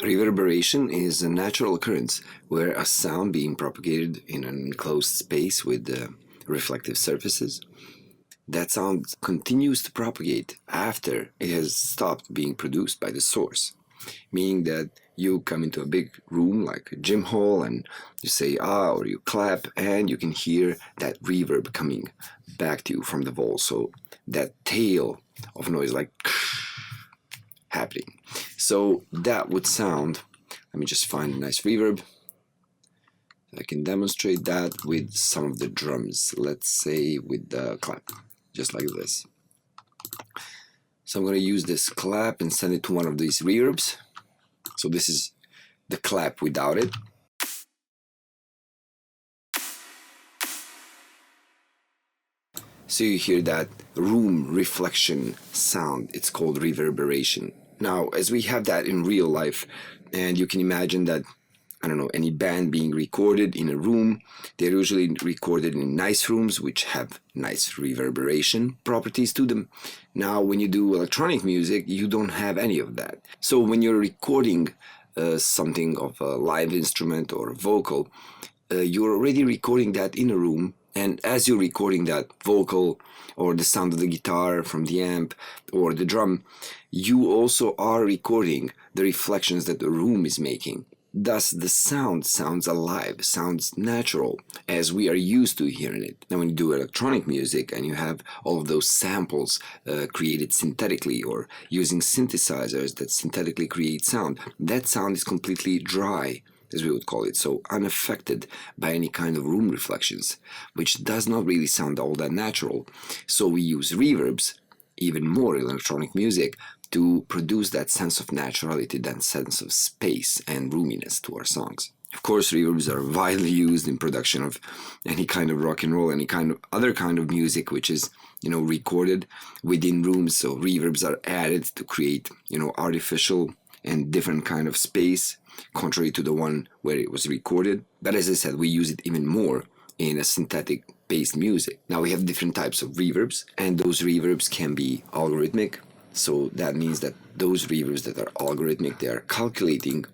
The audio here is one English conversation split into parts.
Reverberation is a natural occurrence where a sound being propagated in an enclosed space with reflective surfaces. That sound continues to propagate after it has stopped being produced by the source, meaning that you come into a big room like a gym hall and you say ah or you clap and you can hear that reverb coming back to you from the wall. So that tail of noise like happening. So that would sound, let me just find a nice reverb. I can demonstrate that with some of the drums, let's say with the clap, just like this. So I'm going to use this clap and send it to one of these reverbs. So this is the clap without it. So you hear that room reflection sound. It's called reverberation. Now, as we have that in real life, and you can imagine that, I don't know, any band being recorded in a room, they're usually recorded in nice rooms which have nice reverberation properties to them. Now, when you do electronic music, you don't have any of that. So when you're recording something of a live instrument or a vocal, you're already recording that in a room. And as you're recording that vocal or the sound of the guitar from the amp or the drum, you also are recording the reflections that the room is making. Thus, the sound sounds alive, sounds natural, as we are used to hearing it. Now, when you do electronic music and you have all of those samples created synthetically or using synthesizers that synthetically create sound, that sound is completely dry, as we would call it, so unaffected by any kind of room reflections, which does not really sound all that natural. So we use reverbs, even more in electronic music, to produce that sense of naturality, that sense of space and roominess to our songs. Of course, reverbs are widely used in production of any kind of rock and roll, any kind of other kind of music which is, recorded within rooms. So reverbs are added to create, artificial and different kind of space, contrary to the one where it was recorded. But as I said, we use it even more in a synthetic-based music. Now we have different types of reverbs, and those reverbs can be algorithmic. So that means that those reverbs that are algorithmic, they are calculating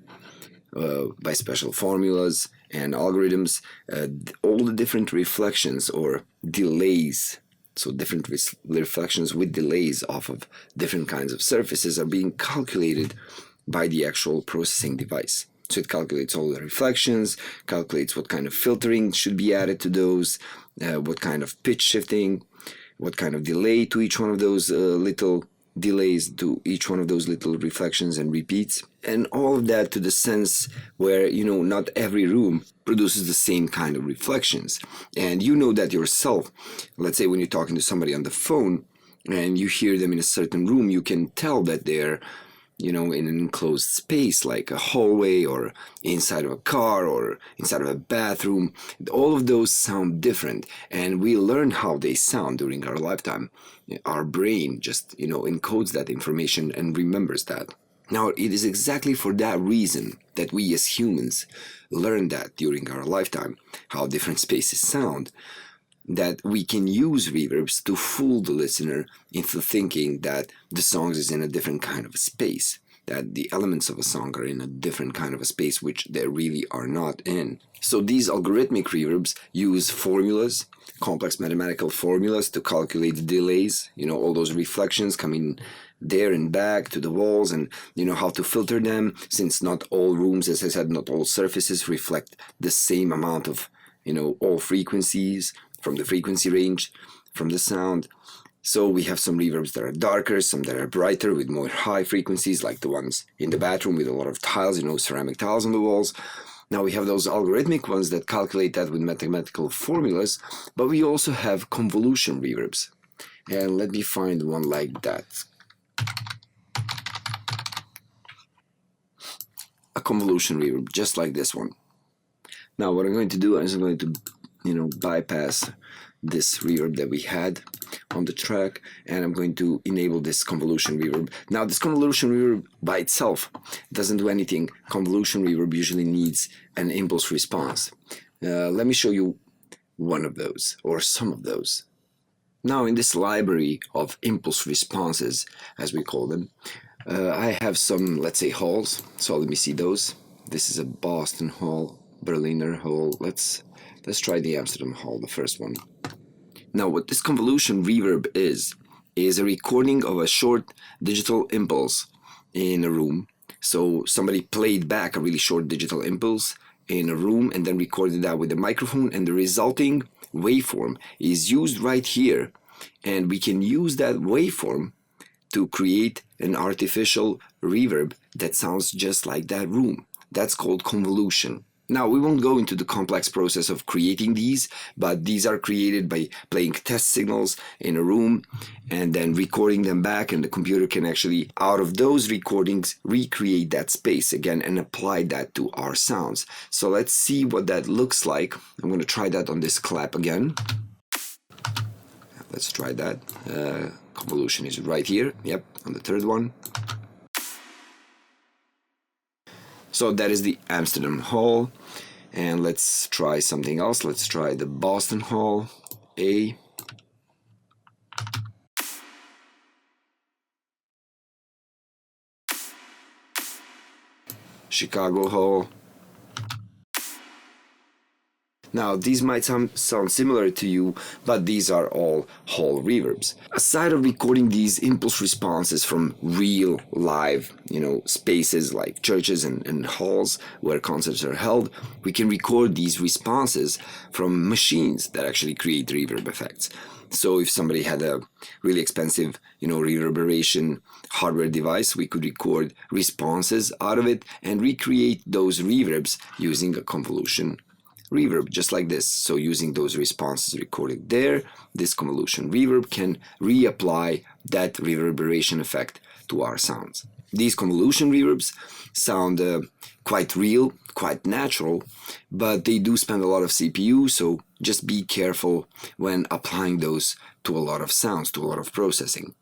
by special formulas and algorithms all the different reflections or delays. So different reflections with delays off of different kinds of surfaces are being calculated by the actual processing device. So it calculates all the reflections, calculates what kind of filtering should be added to those, what kind of pitch shifting, what kind of delay to each one of those little delays, to each one of those little reflections and repeats. And all of that to the sense where, not every room produces the same kind of reflections. And you know that yourself. Let's say when you're talking to somebody on the phone and you hear them in a certain room, you can tell that they're in an enclosed space like a hallway or inside of a car or inside of a bathroom. All of those sound different, and we learn how they sound during our lifetime. Our brain just, encodes that information and remembers that. Now, it is exactly for that reason that we as humans learn that during our lifetime, how different spaces sound, that we can use reverbs to fool the listener into thinking that the song is in a different kind of space, that the elements of a song are in a different kind of a space, which they really are not in. So these algorithmic reverbs use formulas, complex mathematical formulas to calculate the delays, all those reflections coming there and back to the walls, and how to filter them, since not all rooms, as I said, not all surfaces reflect the same amount of, all frequencies from the frequency range, from the sound. So we have some reverbs that are darker, some that are brighter with more high frequencies, like the ones in the bathroom with a lot of tiles, ceramic tiles on the walls. Now we have those algorithmic ones that calculate that with mathematical formulas, but we also have convolution reverbs. And let me find one like that. A convolution reverb, just like this one. Now what I'm going to do is I'm going to bypass this reverb that we had on the track, and I'm going to enable this convolution reverb. Now this convolution reverb by itself doesn't do anything. Convolution reverb usually needs an impulse response. Let me show you one of those, or some of those. Now in this library of impulse responses, as we call them, I have some, let's say, halls. So let me see those. This is a Boston hall, Berliner hall. Let's try the Amsterdam hall, the first one. Now, what this convolution reverb is a recording of a short digital impulse in a room. So somebody played back a really short digital impulse in a room and then recorded that with a microphone, and the resulting waveform is used right here. And we can use that waveform to create an artificial reverb that sounds just like that room. That's called convolution. Now, we won't go into the complex process of creating these, but these are created by playing test signals in a room and then recording them back, and the computer can actually, out of those recordings, recreate that space again and apply that to our sounds. So let's see what that looks like. I'm going to try that on this clap again. Let's try that. Convolution is right here. Yep, on the third one. So that is the Amsterdam Hall. And let's try something else. Let's try the Boston Hall. A. Chicago Hall. Now, these might sound similar to you, but these are all hall reverbs. Aside of recording these impulse responses from real live, spaces like churches and halls where concerts are held, we can record these responses from machines that actually create reverb effects. So if somebody had a really expensive, reverberation hardware device, we could record responses out of it and recreate those reverbs using a convolution reverb, just like this. So using those responses recorded there, this convolution reverb can reapply that reverberation effect to our sounds. These convolution reverbs sound quite real, quite natural, but they do spend a lot of CPU, so just be careful when applying those to a lot of sounds, to a lot of processing.